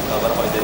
Kabar Pak Ide.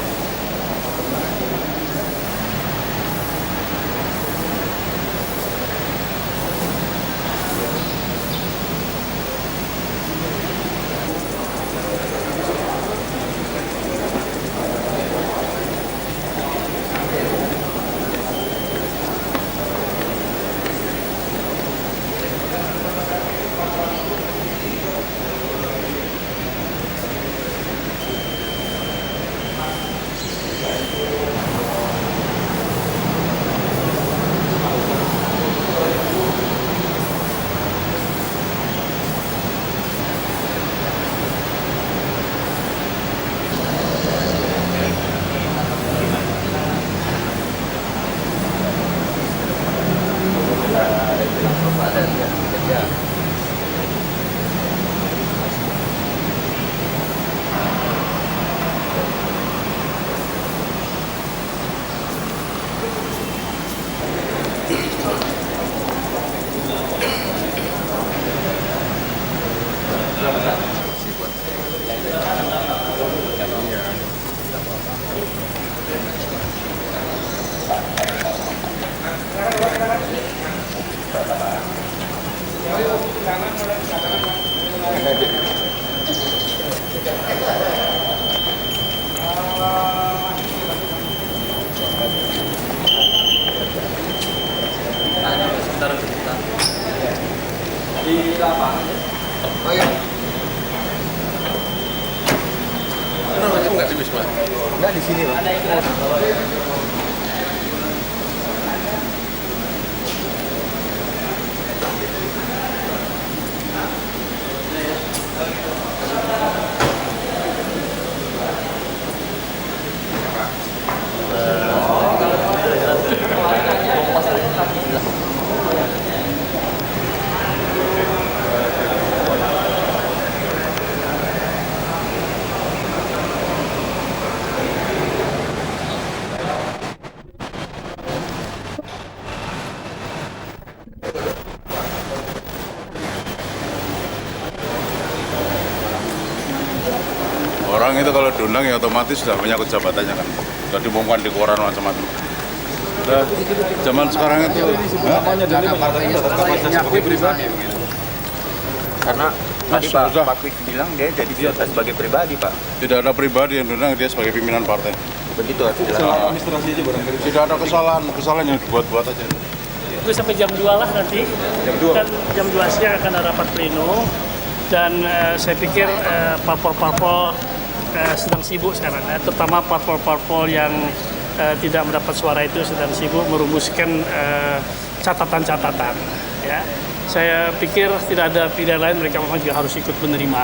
Di lapangan. Oh iya. Enggak di Wisma. Enggak di sini, Pak. Orang itu kalau diundang ya otomatis sudah menyangkut jabatannya kan. Sudah diumumkan di koran macam-macam. Nah, zaman sekarang itu karena tadi Pak Kwik bilang dia jadi sebagai pribadi, Pak. Tidak ada pribadi yang diundang, dia sebagai pimpinan partai. Begitu Kesalahan administrasi aja barangkali. Tidak ada kesalahan yang dibuat-buat aja. Itu sampai jam 2 lah nanti. Jam 2. Kan jam 2 siang akan ada rapat pleno. Dan saya pikir parpol-parpol sedang sibuk sekarang, terutama parpol-parpol yang tidak mendapat suara itu sedang sibuk merumuskan catatan-catatan. Ya, saya pikir tidak ada pilihan lain, mereka memang juga harus ikut menerima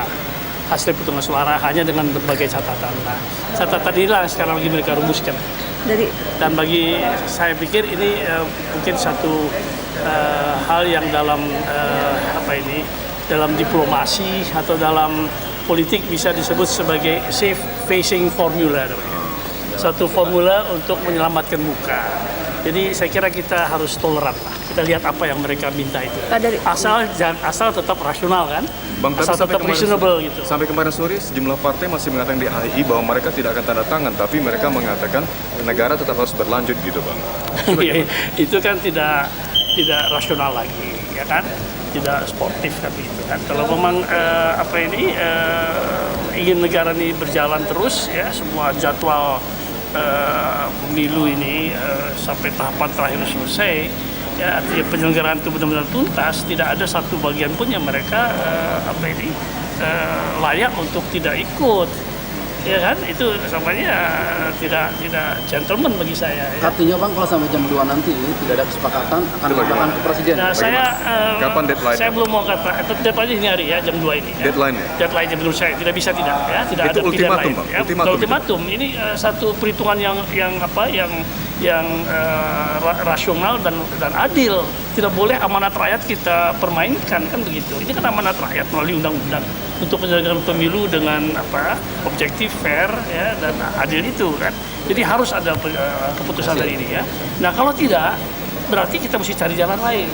hasil perhitungan suara hanya dengan berbagai catatan. Nah, catatan inilah sekarang lagi mereka rumuskan. Dan bagi saya pikir ini mungkin satu hal yang dalam dalam diplomasi atau dalam politik bisa disebut sebagai safe facing formula. Satu formula untuk menyelamatkan muka. Jadi saya kira kita harus toleran lah. Kita lihat apa yang mereka minta itu. Asal tetap rasional kan? Bang, asal tetap reasonable gitu. Sampai kemarin sore sejumlah partai masih mengatakan di HI bahwa mereka tidak akan tanda tangan, tapi mereka mengatakan negara tetap harus berlanjut gitu, Bang. Itu kan tidak rasional lagi, ya kan? Tidak sportif tapi itu kan. Kalau memang ingin negara ini berjalan terus, ya semua jadwal pemilu ini sampai tahapan terakhir selesai, ya artinya penyelenggaraan itu benar-benar tuntas, tidak ada satu bagian pun yang mereka layak untuk tidak ikut. Ya kan, itu sampainya tidak gentleman bagi saya. Ya. Artinya Bang, kalau sampai jam 2 nanti tidak ada kesepakatan akan dilakukan ke Presiden. Nah, kapan deadline? Saya belum mau kata, deadline ini hari ya, jam 2 ini. Ya. Deadline-nya menurut saya tidak bisa tidak ya, tidak itu ada pilihan lain. Bang. Ya. Ultimatum ini satu perhitungan yang rasional dan adil. Tidak boleh amanat rakyat kita permainkan, kan begitu. Ini kan amanat rakyat melalui undang-undang untuk menjalankan pemilu dengan objektif, fair, ya, dan adil itu kan. Jadi harus ada keputusan dari ini ya. Nah kalau tidak, berarti kita mesti cari jalan lain.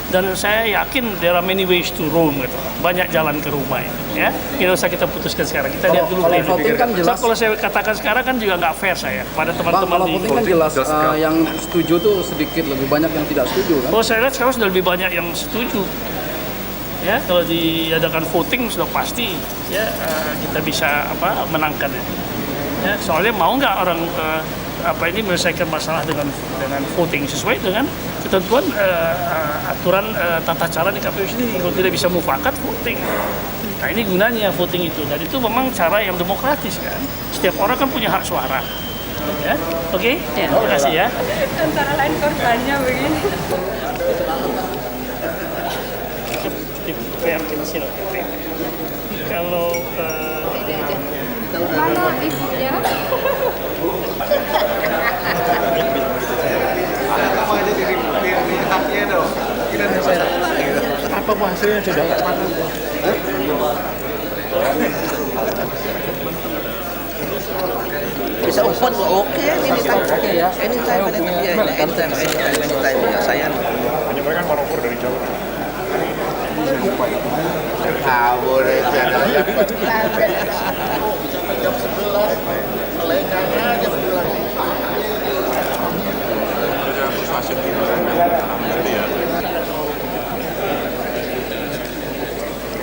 Dan saya yakin there are many ways to Rome gitu. Banyak jalan ke rumah itu ya. Tidak usah kita putuskan sekarang. Kita lihat dulu. Kalau voting kan jelas. Kalau saya katakan sekarang kan juga nggak fair saya pada Bang, teman-teman kalau di. voting kan jelas yang setuju tuh sedikit lebih banyak yang tidak setuju kan? Oh saya lihat sekarang sudah lebih banyak yang setuju. Ya kalau diadakan voting sudah pasti ya kita bisa menangkan ya. Ya soalnya mau nggak orang ini menyelesaikan masalah dengan voting sesuai dengan ketentuan aturan tata cara di KPU sendiri. Kalau tidak bisa mufakat voting. Nah ini gunanya voting itu. Dan itu memang cara yang demokratis kan. Setiap orang kan punya hak suara. Ya, oke? Ya, terima kasih ya. Antara lain korbannya begini. Kalau Mana ibunya? Apa hasilnya sudah nggak panas? Bisa open oke ini oke ya. Anytime ya saya. Menyampaikan manuver dari jauh. Boleh jangan jam 11 lengkapnya aja pulang.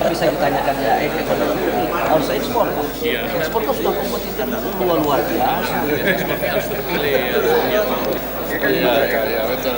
Bisa ditanyakan ya ekonomi harus ekspor. Ekspor kan sudah kompetitif luar biasa. Harus terpilih, harus punya mau. Iya, betul.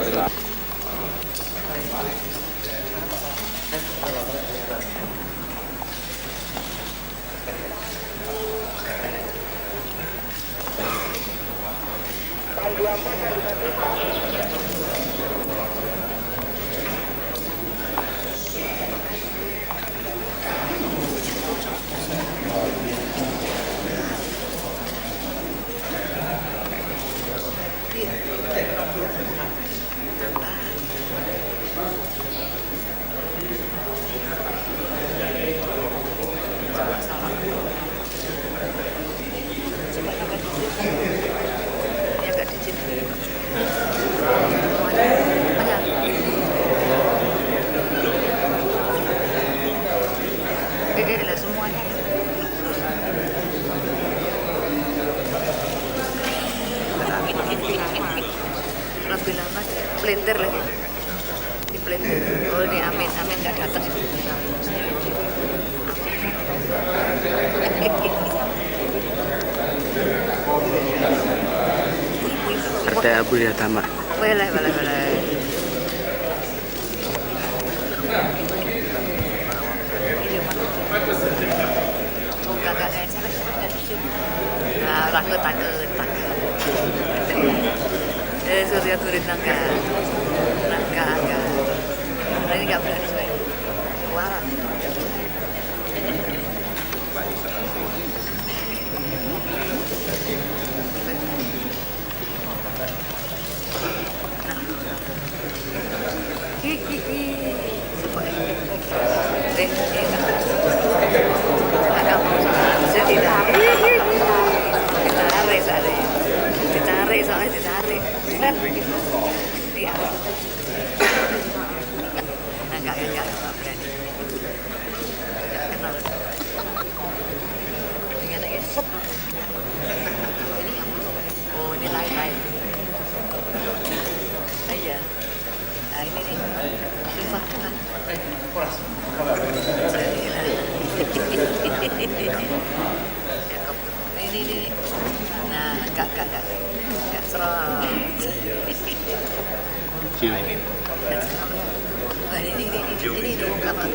Lebih lama blender lagi di blender. Oh ini Amin nggak datang. Ada Abulia Tama. Boleh. Kakak saya takut. Surya turun nangka. Ini nggak berani saya. Wah. Ditarik. Iya. Enggak berani. Kenal. Dengan lagi set. Oh, ini lain. Iya. Nah, ini nih. Sifat kan. Ini. Nah, enggak serot. Ini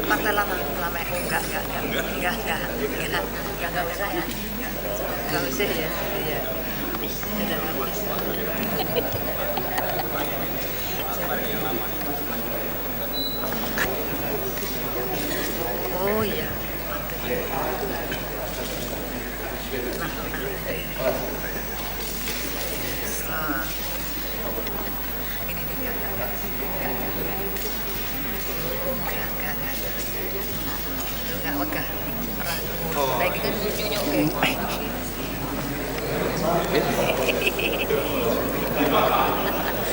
partai lama enggak usah ya. Enggak usah ya. Iya. Sudah habis. Oh iya. Nggak megah. Lagi kan nyunyuk kayak.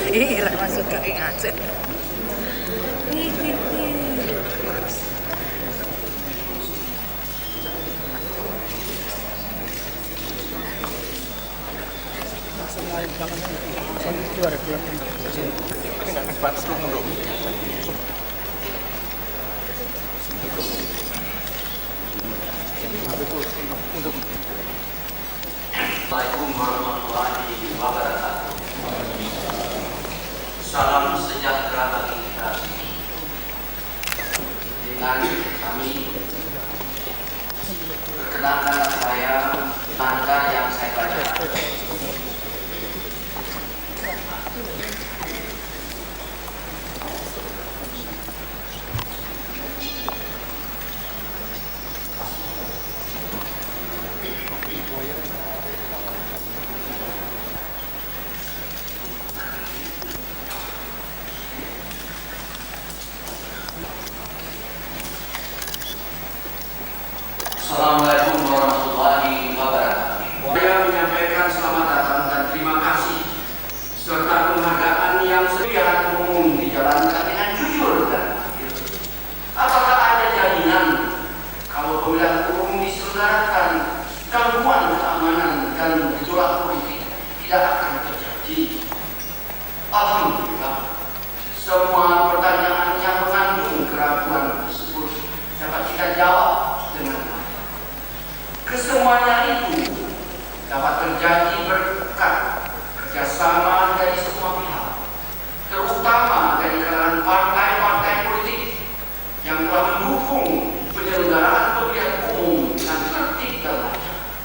Ira masuk ke ngaco. Assalamualaikum warahmatullahi wabarakatuh. Salam sejahtera bagi kita. Dengan kami perkenalkan saya naskah yang saya bacakan. Assalamualaikum warahmatullahi wabarakatuh. Saya menyampaikan selamat datang dan terima kasih serta penghargaan yang pemilihan umum dijalankan dengan jujur dan adil. Apakah ada jaminan kalau pemilihan umum diselenggarakan gangguan keamanan dan gejolak politik tidak akan terjadi? Alhamdulillah, semua pertanyaan yang mengandung keraguan tersebut dapat kita jawab dengan baik. Kesemuanya itu dapat terjadi berkat kerjasama dari semua pihak, terutama dari kalangan partai-partai politik yang telah mendukung penyelenggaraan pemilihan umum dengan tertib dan lancar.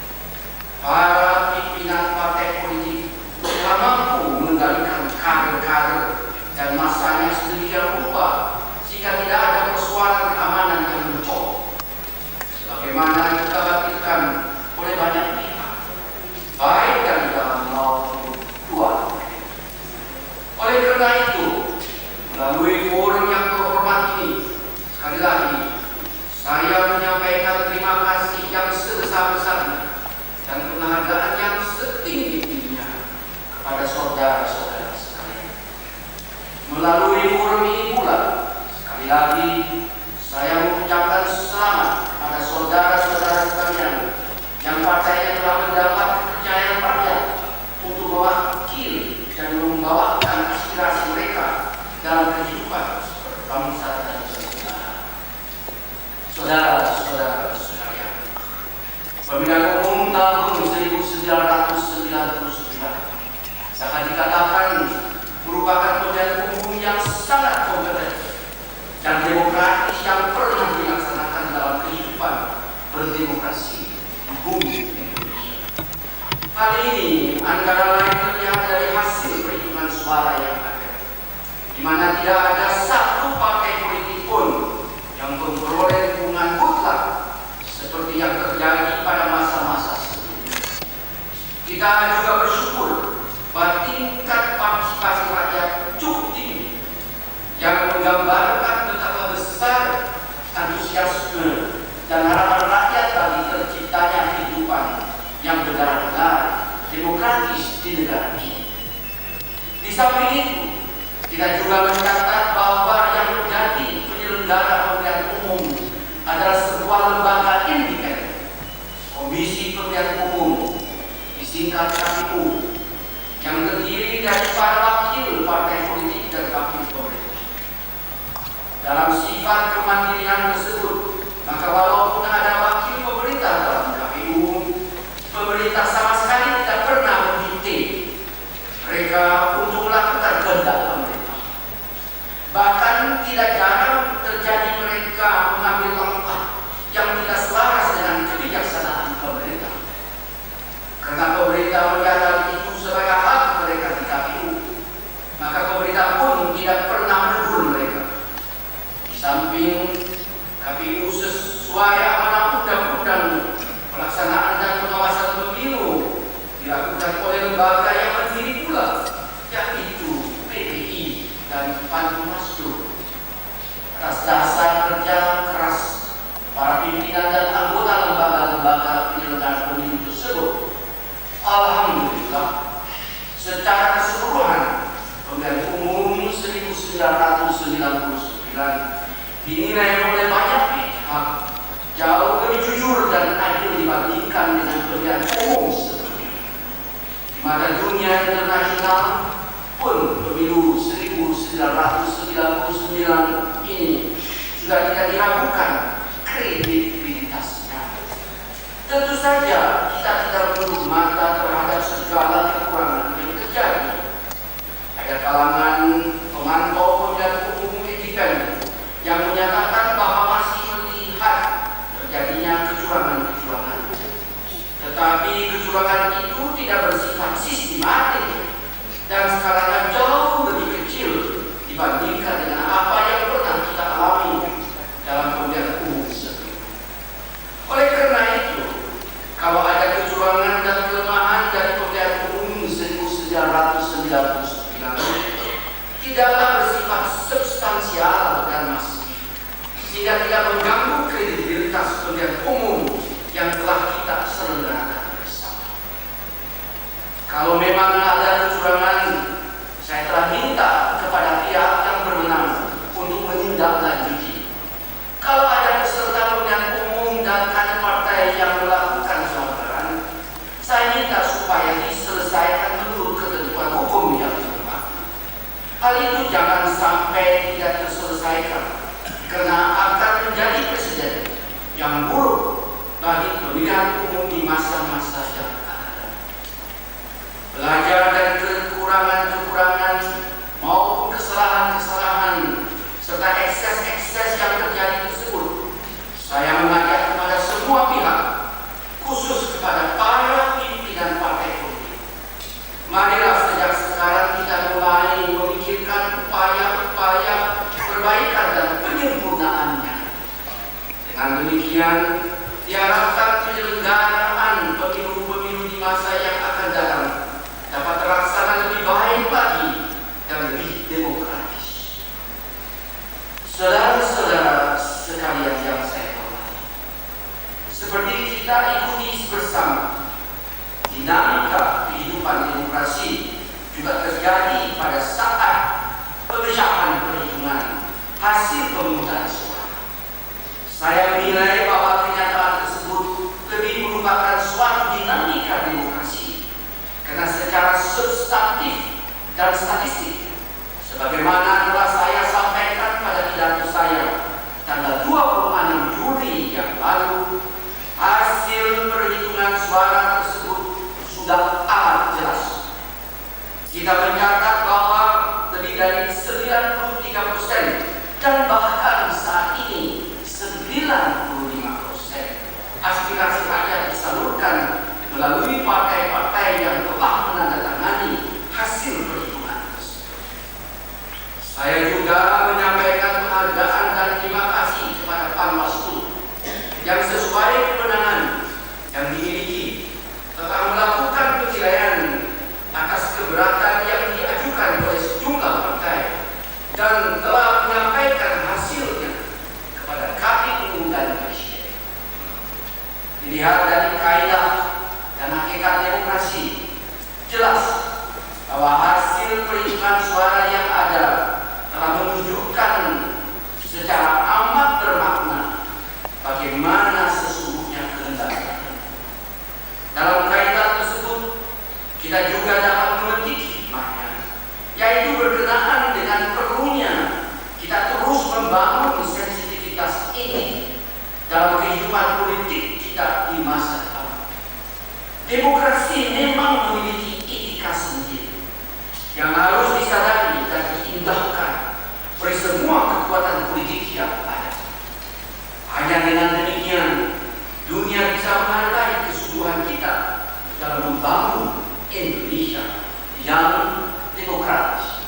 Para pimpinan partai politik telah mampu mengendalikan kader-kader dan masanya sedemikian rupa sehingga tidak ada persoalan keamanan yang mencolok, sebagaimana dikhawatirkan oleh banyak pihak, baik dari dalam maupun luar. Oleh karena itu, melalui forum yang terhormat ini, sekali lagi saya menyampaikan terima kasih yang sebesar-besarnya dan penghargaan yang setinggi-tingginya kepada saudara-saudara sekalian. Melalui forum ini pula, sekali lagi saya mengucapkan selamat kepada saudara-saudara sekalian yang partainya telah mendapat kepercayaan rakyat untuk mewakili dan membawakan aspirasi mereka dalam kehidupan berbangsa dan bernegara. Saudara-saudara sekalian, pemilihan umum tahun 1999 dapat dikatakan merupakan pemilihan umum yang sangat kompetitif dan demokratis yang pernah dilaksanakan dalam kehidupan berdemokrasi di bumi Indonesia. Hal ini antara lain terlihat dari hasil perhitungan suara yang ada, di mana tidak ada satu partai politik pun yang memperoleh dukungan mutlak seperti yang terjadi pada masa-masa sebelumnya. Kita juga bersyukur bahwa tingkat partisipasi rakyat cukup tinggi yang menggambarkan betapa besar antusiasme dan harapan rakyat bagi terciptanya kehidupan yang benar-benar demokratis di negara ini. Di samping itu, kita juga mencatat bahwa yang menjadi penyelenggara pemilihan umum adalah sebuah lembaga independen, Komisi Pemilihan Umum, disingkat KPU, yang terdiri dari para wakil partai politik dan wakil pemerintah. Dalam sifat kemandirian tersebut, maka walaupun ada wakil pemerintah dalam KPU, pemerintah sama sekali tidak pernah meminta mereka untuk melakukan kehendak pemerintah. Bahkan tidak jarang terjadi mereka mengambil langkah yang tidak selaras dengan kebijaksanaan pemerintah. Karena pemerintah melihat hal itu sebagai hak mereka di KPU, maka pemerintah pun tidak pernah menegur mereka. Di samping KPU sesuai amanah undang-undang pelaksanaan dan pengawasan pemilu dilakukan oleh lembaga yang berdiri pula, yaitu PPI dan Panwaslu. Atas dasar kerja mata dunia internasional pun pemilu 1999 ini sudah tidak diragukan kredibilitasnya. Tentu saja kita tidak menutup mata terhadap segala kekurangan yang terjadi. Ada kalangan pemantau pemilihan umum independen yang menyatakan bahwa masih melihat terjadinya kecurangan-kecurangan. Tetapi kecurangan itu tidak bersifat sistematik dan skalanya jauh lebih kecil dibandingkan dengan apa yang pernah kita alami dalam pemilihan umum sebelumnya. Oleh karena itu, kalau ada kecurangan dan kelemahan dari pemilihan umum 1999 tidaklah bersifat substansial dan masif, sehingga tidak mengganggu kredibilitas pemilihan umum yang telah kita selenggarakan bersama. Kalau memang ada kecurangan, saya telah minta kepada pihak yang berwenang untuk menindaklanjuti. Kalau ada peserta pemilihan umum dan kader partai yang melakukan pelanggaran, saya minta supaya diselesaikan menurut ketentuan hukum yang berlaku. Hal itu jangan sampai tidak terselesaikan, karena akan menjadi presiden yang buruk bagi pemilihan umum di masa-masa yang akan datang. Belajar dari kekurangan-kekurangan maupun kesalahan-kesalahan serta ekses-ekses yang terjadi tersebut, saya mengajak kepada semua pihak, khusus kepada para pimpinan partai politik. Marilah sejak sekarang kita mulai memikirkan upaya-upaya perbaikan dan penyempurnaannya. Dengan demikian, diharapkan penyelenggaraan pemilu-pemilu di masa yang akan datang dapat terlaksana lebih baik lagi dan lebih demokratis. Saudara-saudara sekalian yang saya hormati, seperti kita ikuti bersama, dinamika kehidupan demokrasi juga terjadi pada saat pemecahan perhitungan hasil pemungutan suara. Saya menilai bahwa kenyataan tersebut lebih merupakan suatu dinamika demokrasi, karena secara substantif dan statistik, sebagaimana telah saya sampaikan pada pidato saya tanggal 26 Juli yang lalu, hasil perhitungan suara tersebut sudah amat jelas. Kita mencatat bahwa lebih dari 93% dan bahkan saat ini 95% aspirasi rakyat disalurkan melalui partai-partai yang telah menandatangani hasil perhitungan tersebut. Saya juga menyampaikan penghargaan dan terima kasih kepada Panwaslu yang sesuai kewenangan yang dimiliki telah melakukan penilaian atas keberatan yang diajukan oleh sejumlah partai dan telah menyampaikan hasilnya kepada KPU dan Presiden. Dilihat dari kaidah dan hakikat demokrasi, jelas bahwa hasil perhitungan suara yang ada telah menunjukkan secara amat bermakna bagaimana sesungguhnya kehendak. Dalam kaidah tersebut, kita juga dapat memetik hikmahnya, yaitu berkenaan dengan perlunya kita terus membangun sensitivitas ini dalam kehidupan politik kita di masa depan. Demokrasi memang memiliki etika sendiri yang harus disadari dan diindahkan oleh semua kekuatan politik yang ada. Hanya dengan demikian, dunia bisa menghargai kesungguhan kita dalam membangun Indonesia yang demokratis.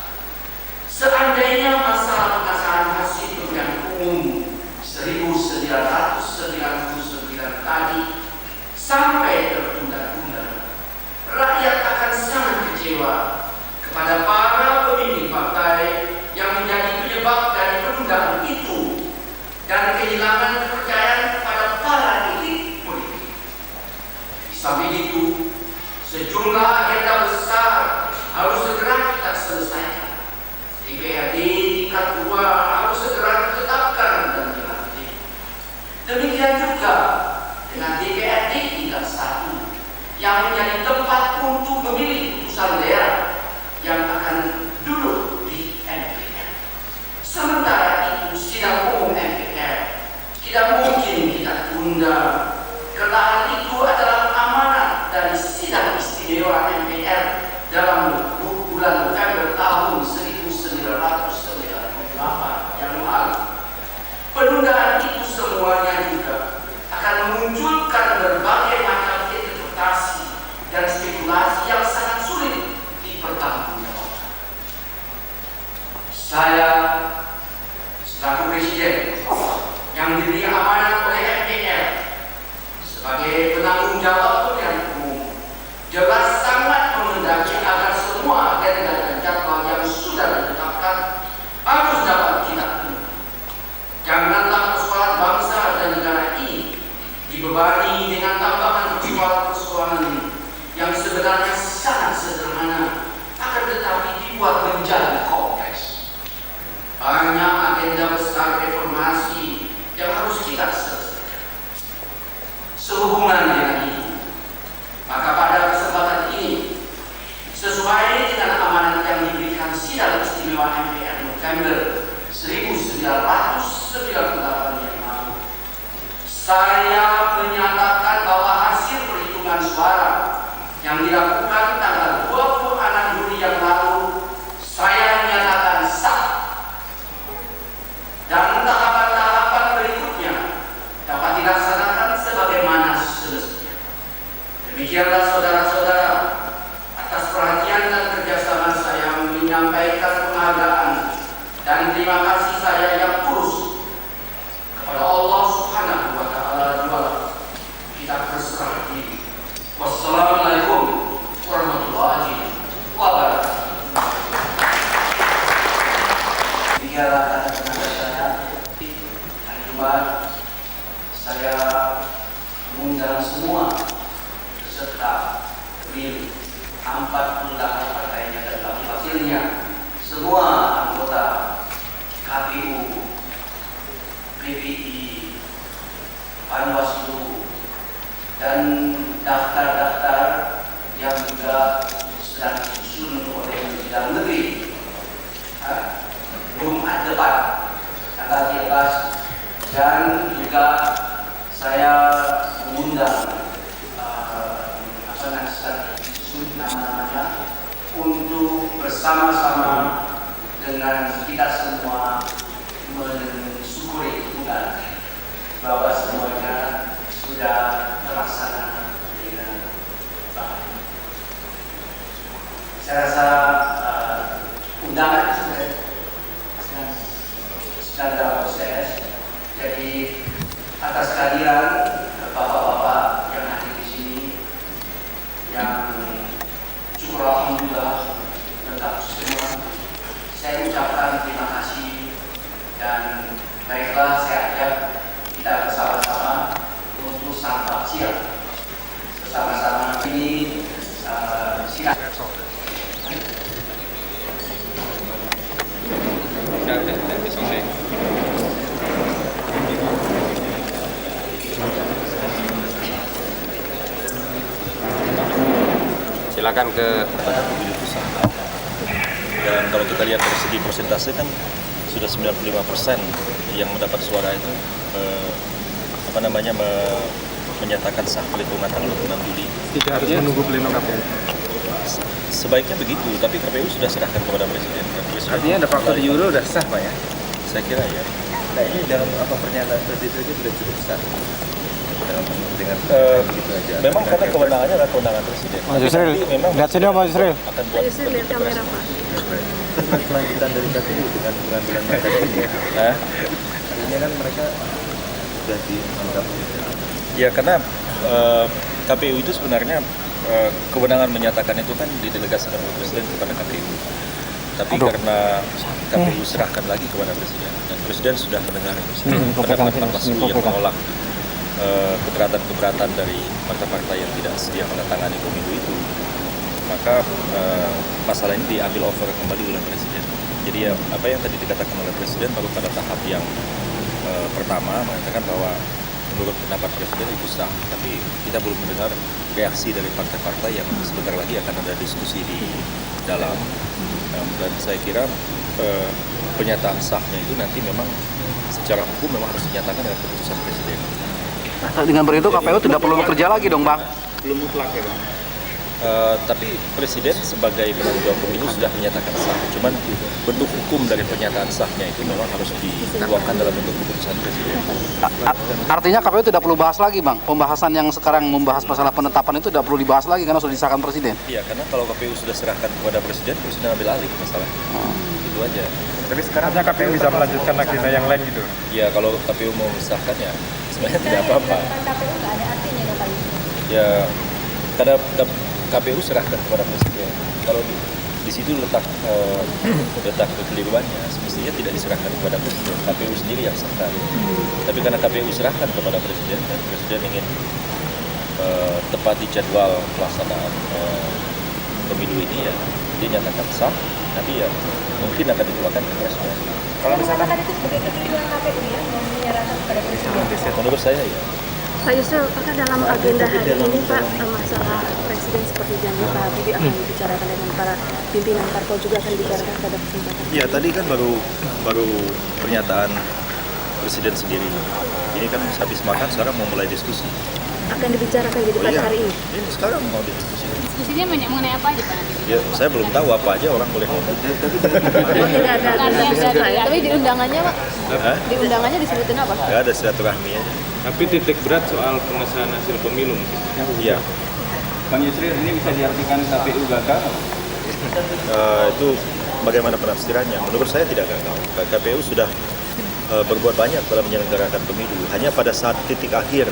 Seandainya masalah pengesahan hasil pemilihan umum 1999 tadi sampai tertunda-tunda, rakyat akan sangat kecewa kepada para pemimpin partai yang menjadi penyebab dari penundaan itu dan kehilangan kepercayaan kepada para elit politik. Di samping itu, sejumlah agenda besar harus segera kita selesaikan. DPRD tingkat 2 harus segera ditetapkan dan dilantik. Demikian juga dengan DPRD tingkat 1 yang menjadi tempat untuk memilih suara yang dilakukan tanggal 26 Juli yang lalu saya nyatakan sah, dan tahapan-tahapan berikutnya dapat dilaksanakan sebagaimana semestinya. Demikianlah saudara-saudara, atas perhatian dan kerjasama saya menyampaikan penghargaan dan terima kasih saya yang tulus kepada Allah Subhanahu wa Ta'ala. Kita berserah diri. Wassalamualaikum warahmatullahi wabarakatuh. Demikianlah kata-kata saya. Hari Jumat saya mengundang semua peserta pemilu 48 partainya dan wakil-wakilnya, semua anggota KPU, PPI, Panwaslu, dan daftar-daftar yang juga sedang disusun oleh Menteri Dalam Negeri. Jumat depan tanggal 13, dan juga saya mengundang nama-namanya untuk bersama-sama dengan kita semua mensyukuri Tuhan bahwa semuanya sudah terlaksana dengan baik. Saya rasa undangan sedang dalam proses. Jadi atas kehadiran bapak-bapak yang hadir di sini, yang syukur alhamdulillah lengkap semua, saya ucapkan terima kasih, dan baiklah saya ajak kita bersama-sama untuk santap siang bersama-sama ini. Silakan. Silakan ke pemilu pusat. Dan kalau kita lihat dari segi persentase kan sudah 95% yang mendapat suara itu menyatakan sah pelituman tanggal 26 Juli. Tidak harus menunggu pleno KPU. Sebaiknya begitu, tapi KPU sudah serahkan kepada Presiden. Artinya ada faktor euro sudah sah, Pak ya? Saya kira ya. Nah, ini dalam apa pernyataan seperti itu aja sudah cukup sah. Dengan begitu aja. Memang karena kewenangannya adalah kewenangan Presiden. Mas Yusril, lihat sini Mas Yusril. Akan buat Yusril lihat kamera Pak. Kelanjutan dari KPU dengan pengambilan mereka ini. Artinya kan mereka sudah dianggap. Ya karena KPU itu sebenarnya kewenangan menyatakan itu kan didelegasikan oleh Presiden kepada KPU. Tapi karena KPU serahkan lagi kepada Presiden, dan Presiden sudah mendengar pendapat Bawaslu yang menolak keberatan-keberatan dari partai-partai yang tidak sedia menandatangani pemilu itu, maka masalah ini diambil over kembali oleh Presiden. Jadi ya, apa yang tadi dikatakan oleh Presiden baru pada tahap yang pertama mengatakan bahwa menurut pendapat Presiden itu sah, tapi kita belum mendengar reaksi dari partai-partai yang sebentar lagi akan ada diskusi di dalam. Dan saya kira pernyataan sahnya itu nanti memang secara hukum memang harus dinyatakan dengan keputusan Presiden. Dengan begitu KPU tidak perlu bekerja lagi dong, Bang? Belum mutlak ya, Bang? Tapi Presiden sebagai penanggung jawab pemilu sudah menyatakan sah. Cuman bentuk hukum dari pernyataan sahnya itu memang harus dikeluarkan dalam bentuk keputusan Presiden. Artinya KPU tidak perlu bahas lagi, Bang? Pembahasan yang sekarang membahas masalah penetapan itu tidak perlu dibahas lagi karena sudah disahkan Presiden? Iya, karena kalau KPU sudah serahkan kepada Presiden, Presiden ambil alih masalah. Itu aja. Tapi sekarang KPU bisa melanjutkan agenda yang lain gitu? Ya, kalau KPU mau mengesahkan ya sebenarnya tidak apa-apa. KPU nggak ada artinya ya Pak? Ya, karena KPU serahkan kepada Presiden. Kalau di situ letak kekeliruannya, semestinya tidak diserahkan kepada Presiden. KPU sendiri yang serahkan. Tapi karena KPU serahkan kepada Presiden, dan Presiden ingin tepati jadwal pelaksanaan pemilu ini, ya dia nyatakan sah. Nanti ya mungkin akan dikeluarkan ke Presiden. Kalau misalkan itu sebagai kekeliruan KPU ya, menyerahkan kepada Presiden. Menurut saya ya. Pak Yusril, apakah dalam agenda hari ini Pak masalah Presiden seperti janji Pak Habibie akan dibicarakan dengan para pimpinan parpol, juga akan dibicarakan pada kesempatan? Ya tadi kan baru pernyataan Presiden sendiri. Ini kan habis makan sekarang mau mulai diskusi. akan dibicarakan jadi pada hari ini? Ini sekarang mau diskusi. Diskusinya mengenai apa aja Pak nanti? Ya, saya belum tahu apa aja orang boleh ngomong. Tidak ada. Tapi di undangannya Pak? Di undangannya disebutin apa? Nggak ada silaturahmi aja. Tapi titik berat soal pengesahan hasil pemilu. Iya. Bang Yusril, ini bisa diartikan KPU gagal? Itu bagaimana penafsirannya? Menurut saya tidak gagal. KPU sudah berbuat banyak dalam menyelenggarakan pemilu. Hanya pada saat titik akhir,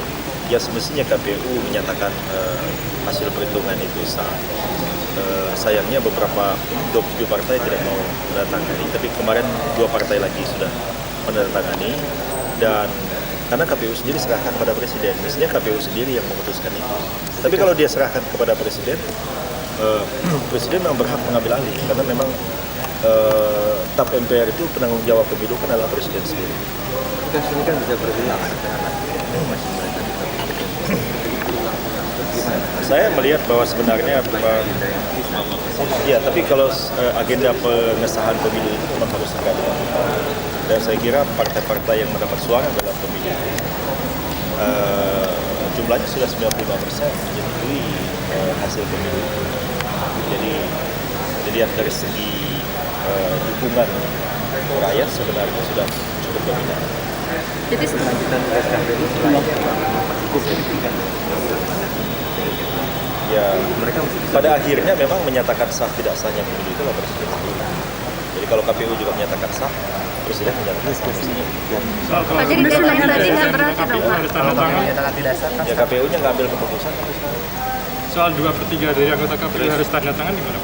ya semestinya KPU menyatakan hasil perhitungan itu sah. Sayangnya beberapa 27 partai tidak mau menandatangani, tapi kemarin 2 partai lagi sudah menandatangani, dan karena KPU sendiri serahkan pada presiden, mestinya KPU sendiri yang memutuskan itu. Tapi kalau dia serahkan kepada presiden, presiden memang berhak mengambil alih, karena memang TAP MPR itu penanggung jawab pemilu kan adalah presiden sendiri. Kasus ini kan bisa berulang, masih mereka tetap Saya melihat bahwa sebenarnya ya, tapi kalau agenda pengesahan pemilu itu memang harus segera dilakukan. Dan saya kira partai-partai yang mendapat suara dalam pemilu jumlahnya sudah 95% menyetujui hasil pemilu. Jadi dari segi dukungan rakyat sebenarnya sudah cukup dominan. Jadi Ya, pada akhirnya memang menyatakan sah tidak sahnya pemilu itu adalah presiden sendiri. Jadi kalau KPU juga menyatakan sah, presiden menyatakan sah. Pak, jadi deadline tadi nggak berarti dong Pak? Ya KPU-nya nggak ambil keputusan. Soal 2/3 dari anggota KPU harus tanda tangan di mana?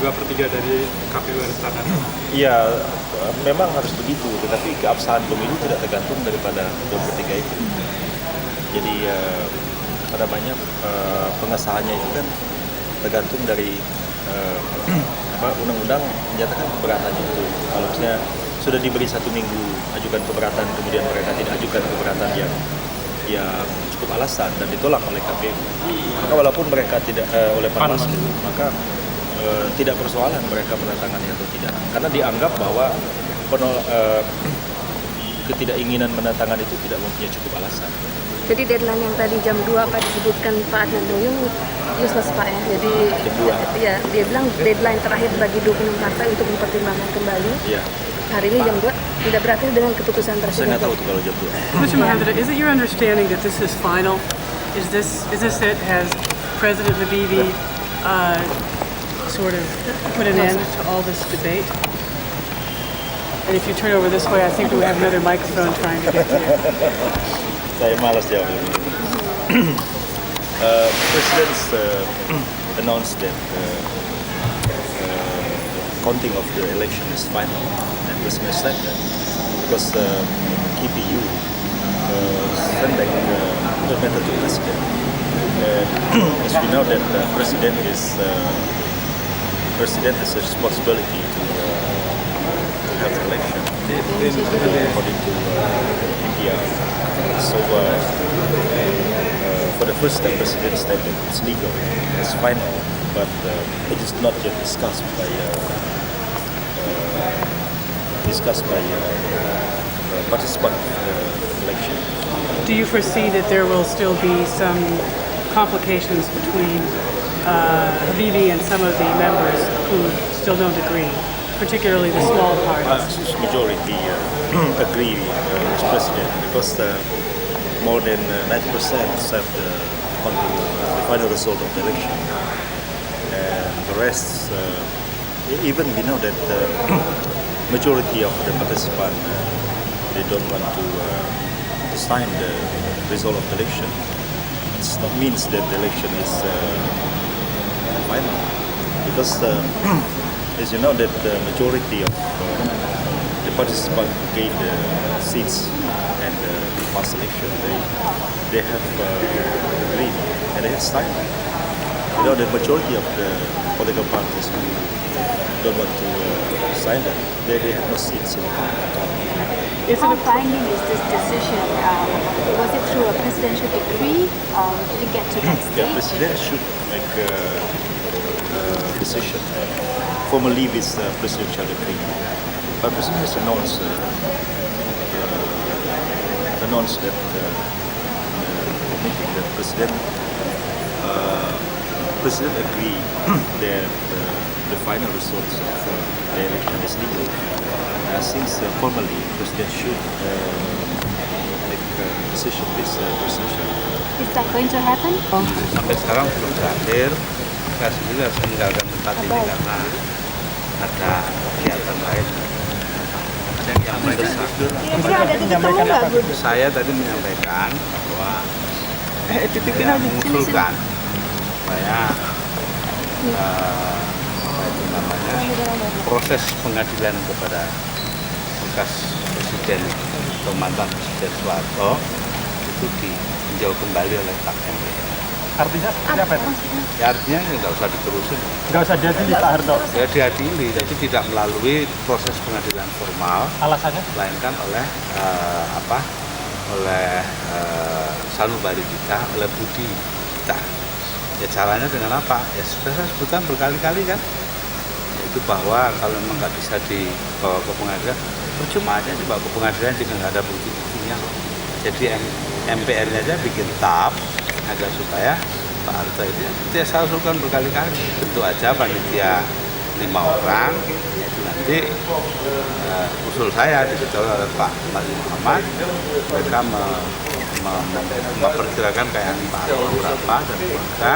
2/3 dari KPU harus tanda tangan. Iya, memang harus begitu, tetapi keabsahan pemilu tidak tergantung daripada 2/3 itu. Jadi pengesahannya itu kan tergantung dari undang-undang menyatakan keberatan itu. Kalau misalnya sudah diberi 1 minggu ajukan keberatan, kemudian mereka tidak ajukan keberatan yang cukup alasan dan ditolak oleh KPU, maka walaupun mereka tidak oleh Panwaslu, maka tidak persoalan mereka menandatangani atau tidak, karena dianggap bahwa ketidakinginan menandatangani itu tidak mempunyai cukup alasan. Jadi deadline yang tadi jam 2 Pak disebutkan Pak Adnan Duyung useless Pak ya. Jadi ya, dia bilang deadline terakhir bagi 26 partai untuk mempertimbangkan kembali. Iya. Hari ini jam 2 tidak berakhir dengan keputusan Saya presiden. nggak tahu tuh kalau jam 2. Mr. Mahendra, is it your understanding that this is final? Is this it? Has President Habibie sort of put an end to all this debate? And if you turn over this way, I think we have another microphone trying to get to you. Saya malas jawab ini. President announced that counting of the election is final, and President said that because KPU sent back the matter to President. As we know that President has a responsibility to have the election according to India. So for the first time, President said that it's legal, it's final, but it is not yet discussed by participants of the election. Do you foresee that there will still be some complications between Habibie and some of the members who still don't agree, particularly the small parties? Majority agree with President because more than 90% accept the final result of the election, and the rest, even we know that the majority of the participants they don't want to sign the result of the election. It means that the election is final, because as you know that the majority of the participants who gain the seats and past election, they have agreed and they have signed. You know, the majority of the political parties who don't want to sign that, they have no seats in the parliament. How binding is this decision? Was it through a presidential decree? Did it get to that stage? The president should make a decision formally with presidential decree. But president has announced that meeting, the president agree that the final results of the election is legal. Since formally president should make a decision this session. Is that going to happen? Sampai sekarang belum berakhir. Saya sendiri harus meninggalkan tempat ini karena ada kegiatan lain. Ada yang mendesak. Saya tadi menyampaikan bahwa saya mengusulkan supaya proses pengadilan kepada bekas presiden atau mantan presiden Soeharto itu ditinjau kembali oleh TAP MPR. Artinya seperti apa itu? Ya, artinya nggak usah diterusin. Nggak usah diadili Pak Harto? Ya diadili, tapi tidak melalui proses pengadilan formal. Alasannya? Melainkan oleh sanubari kita, oleh budi kita. Ya caranya dengan apa? Ya sudah saya sebutkan berkali-kali kan. Yaitu bahwa kalau memang nggak bisa dibawa ke pengadilan, percuma aja dibawa ke pengadilan jika nggak ada bukti-buktinya. Jadi MPR-nya aja bikin TAP agar supaya Pak Harto ini dia saya usulkan berkali-kali. Tentu aja panitia 5 orang, itu nanti usul saya diketuai oleh Pak Mali Muhammad. Mereka memperkirakan kayak Pak Harto berapa dan berapa,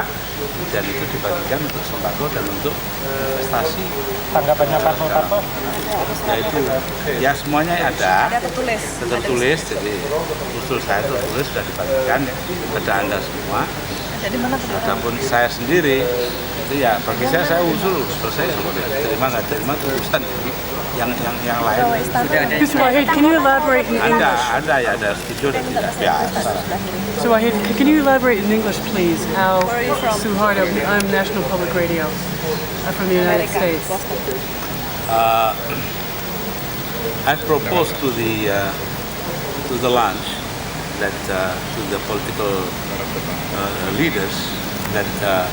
dan itu dibagikan untuk sembako dan untuk investasi. Tanggapannya Pak Harto? Ya itu, ya semuanya ada tertulis, jadi usul saya tertulis sudah dibagikan ya kepada Anda semua. Adapun saya sendiri, itu ya bagi saya usul selesai, terima nggak terima itu urusan yang lain. Gus Wahid, can you elaborate in English? Ada setuju dan tidak biasa. So Wahid, can you elaborate in English, please? How Suharto, I'm National Public Radio, I'm from the United States. I proposed to the lunch that to the political leaders that the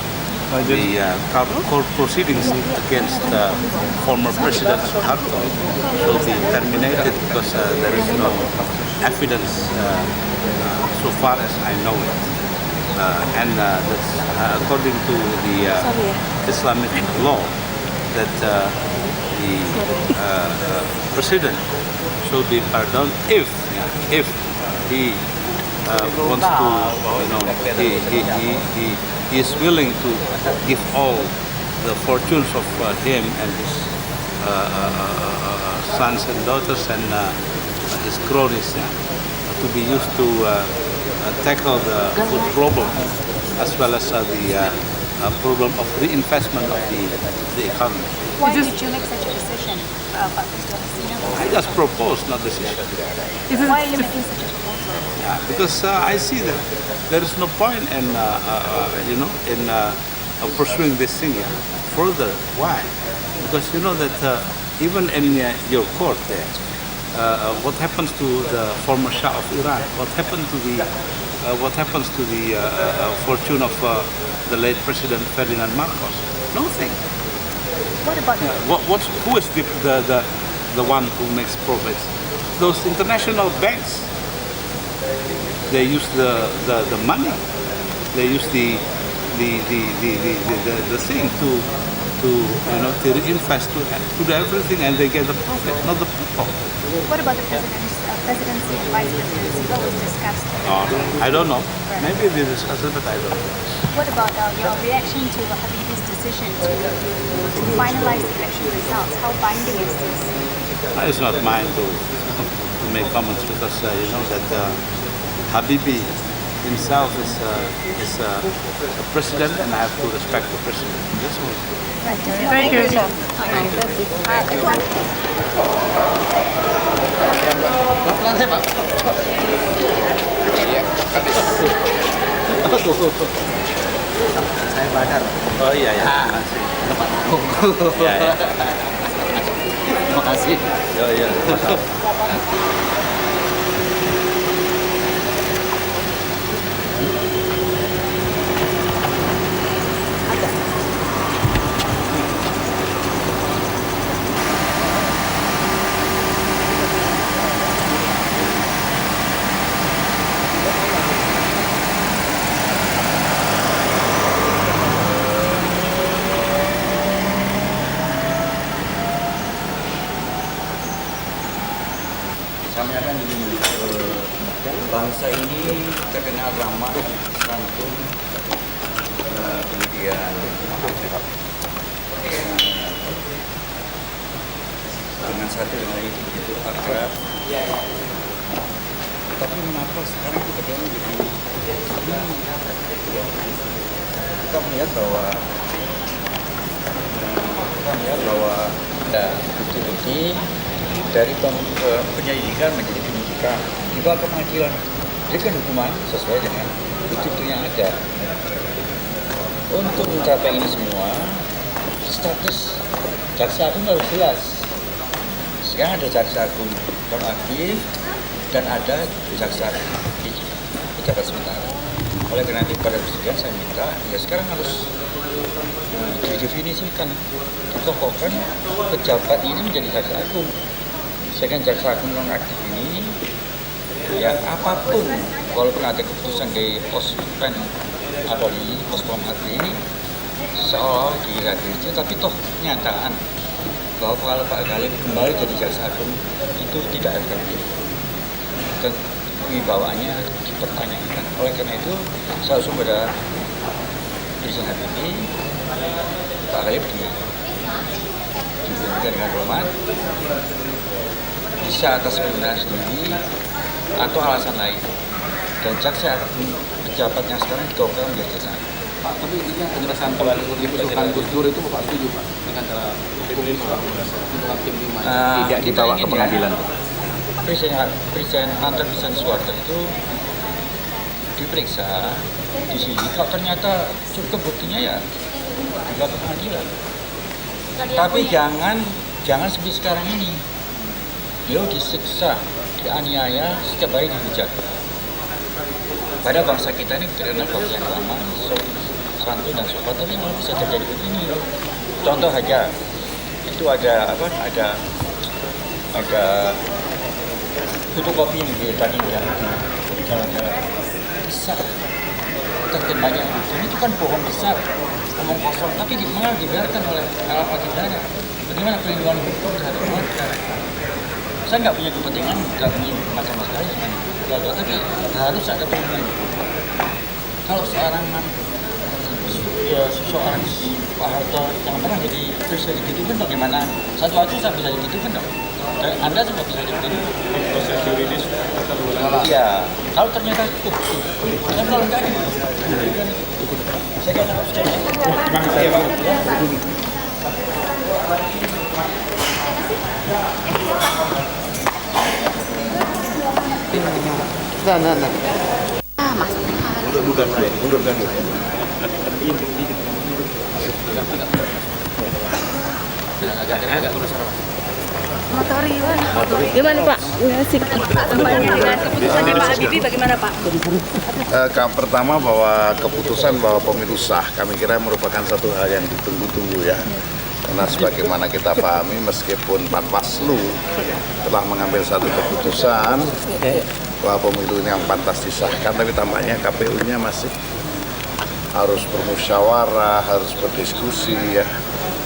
court proceedings against former President Suharto will be terminated because there is no evidence so far as I know it. And that's according to the Islamic law that the president should be pardoned if he wants to, he is willing to give all the fortunes of him and his sons and daughters and his cronies to be used to tackle the food problem as well as the problem of reinvestment of the economy. Why did you make such a decision? I just proposed, not decision. Why are you making such a proposal? Yeah, because I see that there is no point in pursuing this thing further. Why? Because you know that even in your court there, what happens to the former Shah of Iran? What happens to the fortune of the late President Ferdinand Marcos? Nothing. What about who is the one who makes profits? Those international banks. They use the money. They use the thing to reinvest to do everything, and they get the profit, not the people. What about the presidency and vice presidency? What was discussed? No, I don't know. Maybe they discussed it, but I don't know. What about your reaction to Habibie's decision to finalize the election results? How binding is this? It's not mine to make comments because you know that Habibie himself is a president, and I have to respect the president. That's all. Thank you. Saya Badar. Oh iya ya. Terima kasih. Terima kasih. Ya. bangsa ini terkenal ramah, santun, kemudian dengan satu dengan lain begitu akrab. Tapi mengapa sekarang itu terjadi begini? Kita melihat bahwa bukti-bukti dari penyelidikan menjadi penyidikan dibawa ke pengadilan, berikan hukuman sesuai dengan bukti-bukti yang ada. Untuk mencapai ini semua, status jaksa agung harus jelas. Sekarang ada jaksa agung nonaktif dan ada jaksa pejabat sementara. Oleh karena itu pada presiden saya minta ya sekarang harus didefinisikan, ditokohkan pejabat ini menjadi jaksa agung. Sedangkan jaksa agung nonaktif ini ya apapun, walaupun ada keputusan dari pos pen atau di pos pemerhati seolah direhabilitasi, tapi toh kenyataan bahwa kalau Pak Galip kembali jadi jaksa agung itu tidak efektif dan wibawaannya dipertanyakan. Oleh karena itu saya langsung pada Presiden Habibie, Pak Galip diberikan dengan hormat, bisa atas permintaan sendiri atau alasan lain, dan jaksa agung pejabat yang sekarang dikawal menjadi jaksa. Pak, tapi ini penjelasan diusulkan Gus Dur itu Bapak setuju Pak dengan cara hukum tim 5 tidak dibawa ke pengadilan. Mantan Presiden Soeharto itu diperiksa di sini, kalau ternyata cukup buktinya ya dibawa ke pengadilan. Tapi jangan seperti sekarang ini. Beliau disiksa, dianiaya, setiap hari dihujat. Pada bangsa kita ini terkenal bangsa yang lama, santun dan sopan, tapi malah bisa terjadi begini. Contoh aja, itu ada fotokopi yang tadi yang di jalan-jalan besar, terkait banyak itu kan bohong besar, omong kosong, tapi malah dibiarkan oleh alat negara. Bagaimana perlindungan hukum terhadap warga? Saya nggak punya kepentingan, nggak punya macam sekali dengan keluarga, tapi harus ada perlindungan. Kalau seorang Pak Harto yang pernah jadi presiden digitukan bagaimana? Satu waktu saya bisa digitukan dong. Dan Anda juga bisa digitukan. Proses yuridis iya, kalau ternyata cukup. Dan kalau enggak, saya kira harus jadi. Terima kasih Pak. Nah. Mundurkan. Motori gimana Pak? Dengan keputusannya Pak Habibie bagaimana Pak? Pertama bahwa keputusan bahwa pemilu sah kami kira merupakan satu hal yang ditunggu-tunggu ya. Karena sebagaimana kita pahami meskipun Panwaslu telah mengambil satu keputusan bahwa pemilu ini yang pantas disahkan, tapi tampaknya KPU-nya masih harus bermusyawarah, harus berdiskusi ya.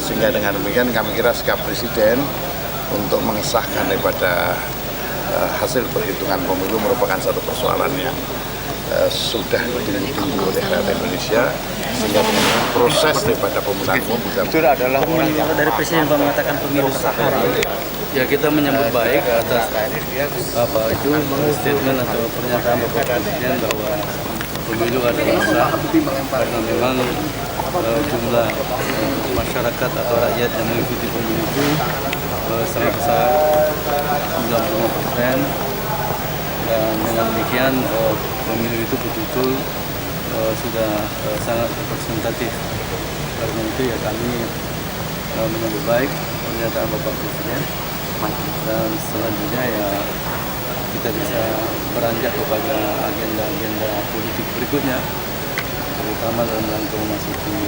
Sehingga dengan demikian kami kira sikap Presiden untuk mengesahkan daripada hasil perhitungan pemilu merupakan satu persoalan yang sudah ditunggu oleh rakyat Indonesia, sehingga dengan proses daripada pemilihan umum bisa adalah dari Presiden mengatakan pemilu sah. Ya kita menyambut baik atas statement atau pernyataan Bapak Presiden bahwa pemilu adalah sah karena memang jumlah masyarakat atau rakyat yang mengikuti pemilu itu sangat besar, 95%, dan dengan demikian pemilu itu betul-betul sudah sangat representatif. Karena itu ya kami menyambut baik pernyataan Bapak Presiden, dan selanjutnya ya kita bisa beranjak kepada agenda-agenda politik berikutnya, terutama dalam rangka memasuki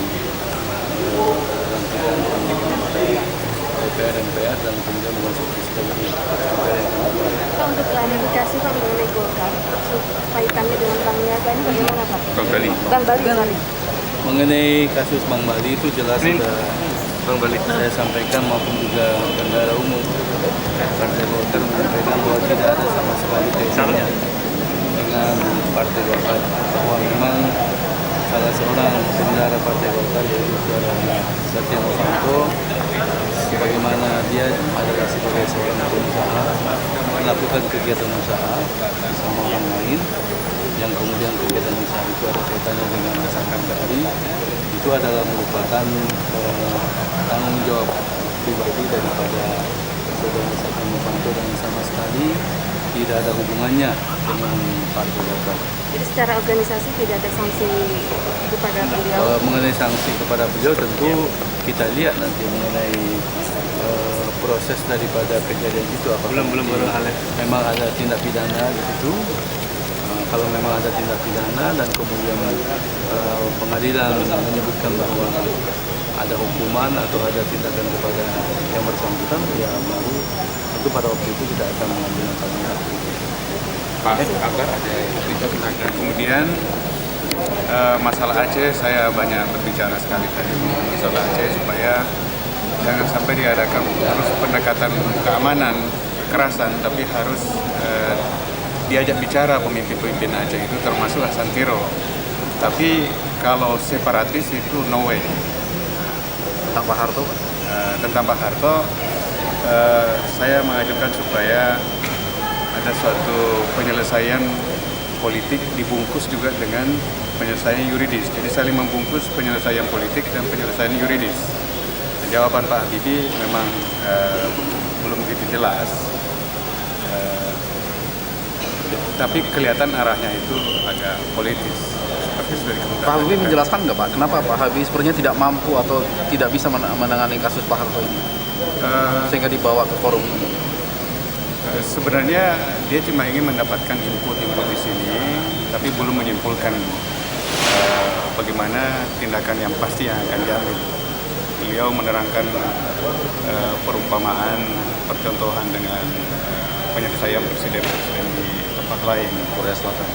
DPR MPR dan kemudian memasuki sidang MPR yang akan datang. Pak, untuk klarifikasi Pak mengenai Golkar, kaitannya dengan Bang Niaga ini bagaimana Pak? Bang Bali. Mengenai kasus Bang Bali itu jelas sudah saya sampaikan maupun juga bendahara umum Partai Golkar menyampaikan bahwa tidak ada sama sekali kaitannya dengan pimpinan Partai Golkar bahwa memang salah seorang bendahara Partai Golkar yaitu saudara Setia Novanto, sebagaimana dia adalah sebagai seorang pengusaha melakukan kegiatan usaha bersama orang lain, yang kemudian kegiatan usaha itu ada kaitannya dengan masakan bahari, itu adalah merupakan tanggung jawab pribadi daripada saudara Setia Novanto dan sama sekali tidak ada hubungannya dengan Partai Golkar. Jadi secara organisasi tidak ada sanksi kepada beliau? Mengenai sanksi kepada beliau tentu kita lihat nanti mengenai proses daripada kejadian itu. Apakah memang ada tindak pidana di situ? Kalau memang ada tindak pidana dan kemudian pengadilan menyebutkan bahwa ada hukuman atau ada tindakan kepada yang bersangkutan, ya baru tentu pada waktu itu kita akan mengambil langkah. Pak, agar ada itu tenaga. Kemudian masalah Aceh, saya banyak berbicara sekali tadi masalah Aceh supaya jangan sampai diadakan terus pendekatan keamanan, kekerasan, tapi harus diajak bicara pemimpin-pemimpin Aceh itu termasuk Asantiro. Tapi kalau separatis itu no way. Tentang Pak Harto, Pak? Tentang Pak Harto, saya mengajukan supaya ada suatu penyelesaian politik dibungkus juga dengan penyelesaian yuridis. Jadi saling membungkus penyelesaian politik dan penyelesaian yuridis. Jawaban Pak Habibie memang belum begitu jelas, tapi kelihatan arahnya itu agak politis. Pak Habibie menjelaskan nggak Pak, kenapa Pak Habibie sepertinya tidak mampu atau tidak bisa menangani kasus Pak Harto ini sehingga dibawa ke forum ini? Sebenarnya dia cuma ingin mendapatkan input di sini, tapi belum menyimpulkan bagaimana tindakan yang pasti yang akan diambil. Beliau menerangkan perumpamaan, percontohan dengan penyelesaian presiden di tempat lain, Korea Selatan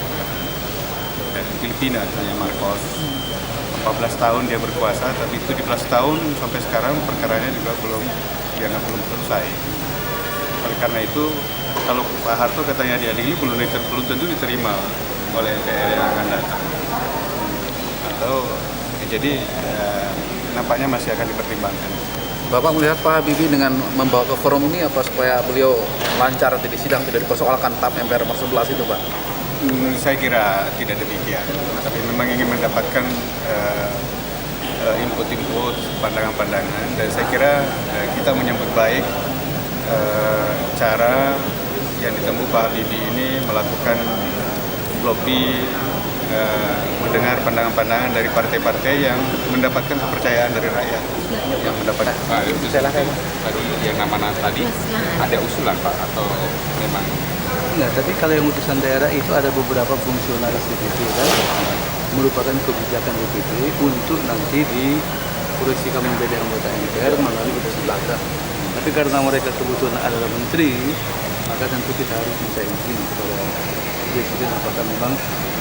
dan Filipina, misalnya Marcos. 14 tahun dia berkuasa, tapi 17 tahun sampai sekarang perkaranya juga belum selesai. Oleh karena itu, kalau Pak Harto katanya diadili, belum tentu diterima oleh MPR yang akan datang. Atau jadi nampaknya masih akan dipertimbangkan. Bapak melihat Pak Habibie dengan membawa ke forum ini apa supaya beliau lancar nanti di sidang, tidak dipersoalkan TAP MPR nomor 11 itu, Pak? Saya kira tidak demikian, tapi memang ingin mendapatkan input-input, pandangan-pandangan, dan saya kira kita menyambut baik cara yang ditempuh Pak Habibie ini melakukan lobby, mendengar pandangan-pandangan dari partai-partai yang mendapatkan kepercayaan dari rakyat, yang mendapatkan. Pak, yang nama tadi ada usulan Pak atau memang? Enggak, tapi kalau yang utusan daerah itu ada beberapa fungsionaris DPP kan, merupakan kebijakan DPP untuk nanti diproyeksikan menjadi anggota MPR melalui utusan belakang. Tapi karena mereka kebetulan adalah menteri, maka tentu kita harus minta izin kepada presiden apakah memang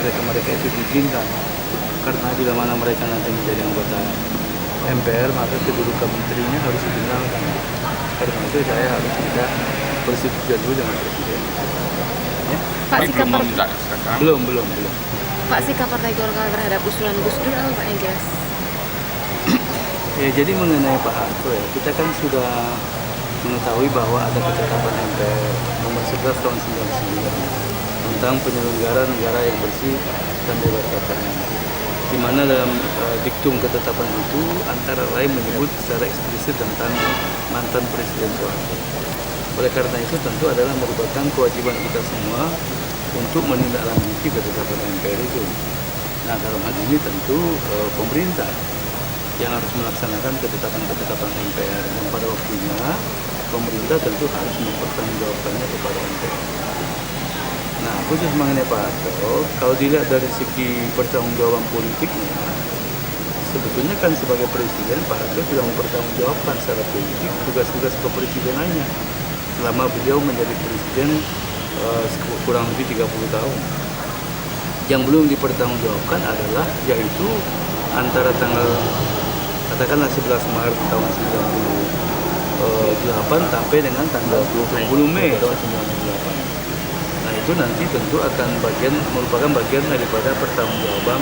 mereka itu diizinkan. Karena bila mana mereka nanti menjadi anggota MPR, maka kedudukan menterinya harus ditinggalkan. Karena itu saya harus minta persetujuan dulu dengan presiden. Ya? Pak, sikap belum. Pak, sikap Partai Golkar terhadap usulan Gus Dur apa Pak yang jelas? Ya, jadi mengenai Pak Harto ya, kita kan sudah mengetahui bahwa ada ketetapan MPR nomor 11 tahun 99 tentang penyelenggara negara yang bersih dan bebas cacat, di mana dalam diktum ketetapan itu antara lain menyebut secara eksplisit tentang mantan Presiden Soeharto. Oleh karena itu tentu adalah merupakan kewajiban kita semua untuk menindaklanjuti ketetapan MPR itu. Nah, dalam hal ini tentu pemerintah yang harus melaksanakan ketetapan-ketetapan MPR, dan pada waktunya pemerintah tentu harus mempertanggungjawabkannya kepada MPR. Nah, khusus mengenai Pak Harto, kalau dilihat dari segi pertanggungjawaban politiknya, sebetulnya kan sebagai presiden Pak Harto sudah mempertanggungjawabkan secara politik tugas-tugas kepresidenannya selama beliau menjadi presiden kurang lebih 30 tahun. Yang belum dipertanggungjawabkan adalah yaitu antara tanggal katakanlah 11 Maret tahun 98 sampai dengan tanggal 20 Mei tahun 98. Nah itu nanti tentu akan merupakan bagian daripada pertanggungjawaban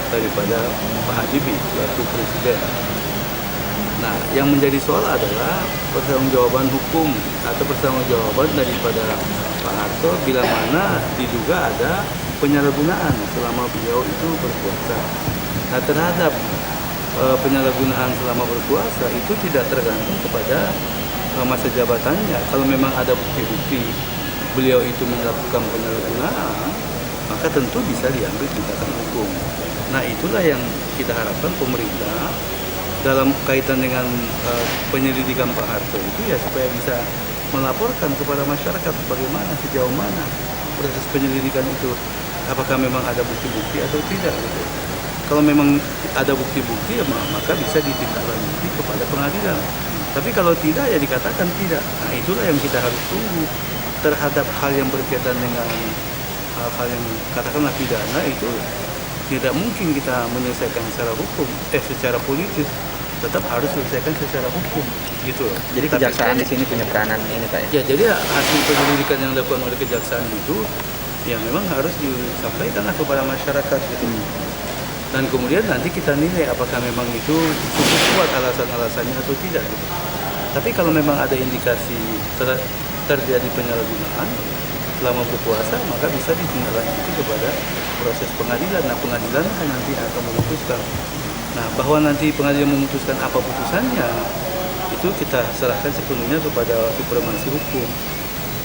daripada Pak Habibie selaku presiden. Nah, yang menjadi soal adalah pertanggungjawaban hukum atau pertanggungjawaban daripada Pak Harto bila mana diduga ada penyalahgunaan selama beliau itu berkuasa. Nah, terhadap penyalahgunaan selama berkuasa itu tidak tergantung kepada masa jabatannya. Kalau memang ada bukti-bukti beliau itu melakukan penyalahgunaan, maka tentu bisa diambil tindakan hukum. Nah, itulah yang kita harapkan pemerintah dalam kaitan dengan penyelidikan Pak Harto itu ya supaya bisa melaporkan kepada masyarakat bagaimana sejauh mana proses penyelidikan itu, apakah memang ada bukti-bukti atau tidak gitu. Kalau memang ada bukti-bukti ya maka bisa ditindaklanjuti kepada pengadilan. Tapi kalau tidak ya dikatakan tidak. Nah, itulah yang kita harus tunggu terhadap hal yang berkaitan dengan hal yang katakanlah pidana itu. Tidak mungkin kita menyelesaikan secara hukum, secara politis, tetap harus selesaikan secara hukum, gitu. Jadi kejaksaan di sini punya peranan ini, Pak? Ya, jadi hasil penyelidikan yang dilakukan oleh kejaksaan itu, ya memang harus disampaikanlah kepada masyarakat, gitu. Dan kemudian nanti kita nilai apakah memang itu cukup kuat alasan-alasannya atau tidak, gitu. Tapi kalau memang ada indikasi terjadi penyalahgunaan selama berkuasa, maka bisa ditindaklanjuti kepada proses pengadilan. Nah, pengadilan nanti akan memutuskan. Nah, bahwa nanti pengadilan memutuskan apa putusannya, itu kita serahkan sepenuhnya kepada supremasi hukum.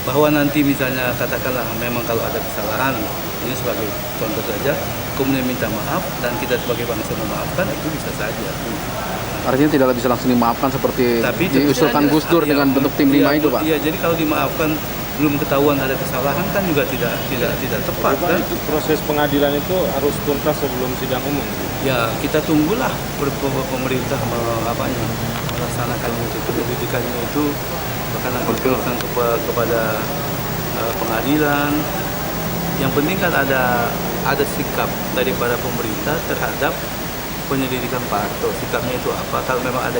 Bahwa nanti misalnya katakanlah memang kalau ada kesalahan, ini sebagai contoh saja, kemudian minta maaf dan kita sebagai bangsa memaafkan, itu bisa saja. Artinya tidak bisa langsung dimaafkan seperti tapi diusulkan Gus Dur dengan bentuk tim 5 itu, Pak? Iya, jadi kalau dimaafkan belum ketahuan ada kesalahan kan juga tidak tepat kan? Itu proses pengadilan itu harus tuntas sebelum sidang umum. Ya kita tunggulah pemerintah melaksanakan itu, penyelidikannya itu bahkan lakukan kepada pengadilan. Yang penting kan ada sikap daripada pemerintah terhadap penyelidikan Pak Harto. Sikapnya itu apa? Kalau memang ada